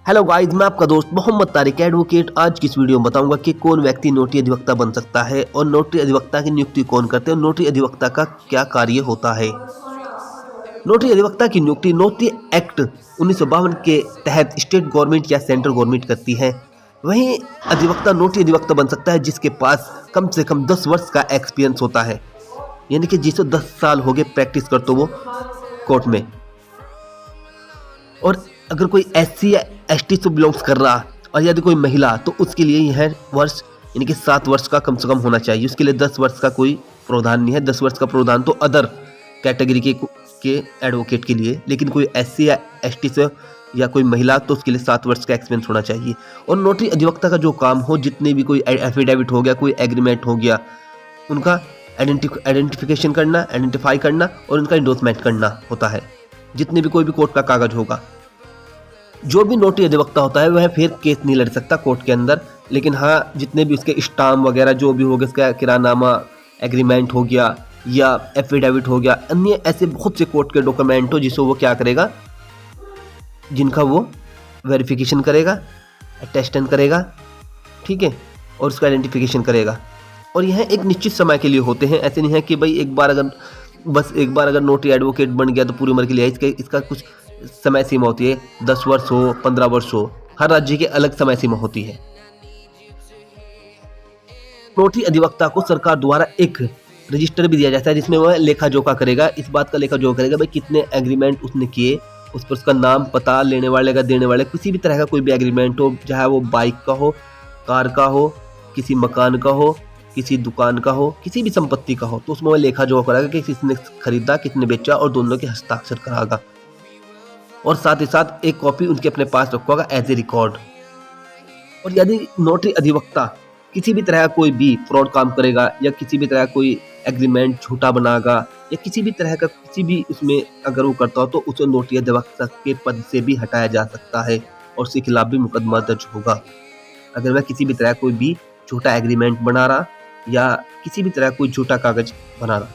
Hello guys, मैं आपका दोस्त मोहम्मद तारिक एडवोकेट। आज की इस वीडियो में बताऊंगा कि कौन व्यक्ति नोटरी अधिवक्ता बन सकता है और नोटरी अधिवक्ता की नियुक्ति कौन करते हैं और नोटरी अधिवक्ता का क्या कार्य होता है। नोटरी अधिवक्ता की नियुक्ति नोटरी एक्ट 1952 के तहत स्टेट गवर्नमेंट या सेंट्रल गवर्नमेंट करती है। वहीं अधिवक्ता नोटरी अधिवक्ता बन सकता है जिसके पास कम से कम 10 वर्ष का एक्सपीरियंस होता है, यानी कि जिसे 10 साल हो गए प्रैक्टिस करते वो कोर्ट में। और अगर कोई एससी या एसटी से बिलोंग्स कर रहा और यदि कोई महिला तो उसके लिए यह वर्ष यानी कि 7 वर्ष का कम से कम होना चाहिए। उसके लिए 10 वर्ष का कोई प्रावधान नहीं है। 10 वर्ष का प्रावधान तो अदर कैटेगरी के एडवोकेट के लिए, लेकिन कोई एससी या एसटी से या कोई महिला तो उसके लिए 7 वर्ष का एक्सपीरियंस होना चाहिए। और नोटरी अधिवक्ता का जो काम हो, जितने भी कोई एफिडेविट हो गया, कोई एग्रीमेंट हो गया, उनका आइडेंटिफिकेशन करना, आइडेंटिफाई करना और उनका इंडोर्समेंट करना होता है। जितने भी कोई भी कोर्ट का कागज होगा, जो भी नोटरी अधिवक्ता होता है वह फिर केस नहीं लड़ सकता कोर्ट के अंदर, लेकिन हाँ जितने भी उसके स्टाम्प वगैरह जो भी हो गया, उसका किरानामा एग्रीमेंट हो गया या एफिडेविट हो गया, अन्य ऐसे बहुत से कोर्ट के डॉक्यूमेंट हो जिसको वो क्या करेगा, जिनका वो वेरिफिकेशन करेगा, अटेस्टेशन करेगा, ठीक है, और उसका आइडेंटिफिकेशन करेगा। और यह एक निश्चित समय के लिए होते हैं। ऐसे नहीं है कि भाई एक बार अगर नोटरी एडवोकेट बन गया तो पूरी उम्र के लिए। इसका कुछ समय सीमा होती है, 10 वर्ष हो, 15 वर्ष हो, हर राज्य की अलग समय सीमा होती है। नोटरी अधिवक्ता को सरकार द्वारा एक रजिस्टर भी दिया जाता है जिसमें वह लेखा जोखा करेगा, इस बात का लेखा जोखा करेगा भाई कितने एग्रीमेंट उसने किए, उस पर उसका नाम, पता, लेने वाले का, देने वाले, किसी भी तरह का कोई भी एग्रीमेंट हो, चाहे वो बाइक का हो, कार का हो, किसी मकान का हो, किसी दुकान का हो, किसी भी संपत्ति का हो, तो उसमें वह लेखा जोखा करेगा कि किसने खरीदा, कितने बेचा और दोनों के हस्ताक्षर कराएगा। और साथ ही साथ एक कॉपी उनके अपने पास रखवागा एज ए रिकॉर्ड। और यदि नोटरी अधिवक्ता किसी भी तरह कोई भी फ्रॉड काम करेगा या किसी भी तरह कोई एग्रीमेंट झूठा बनाएगा या किसी भी तरह का किसी भी उसमें अगर वो करता हो तो उसे नोटरी अधिवक्ता के पद से भी हटाया जा सकता है और उसके खिलाफ भी मुकदमा दर्ज होगा। अगर वह किसी भी तरह कोई भी झूठा एग्रीमेंट बना रहा या किसी भी तरह कोई झूठा कागज बना रहा।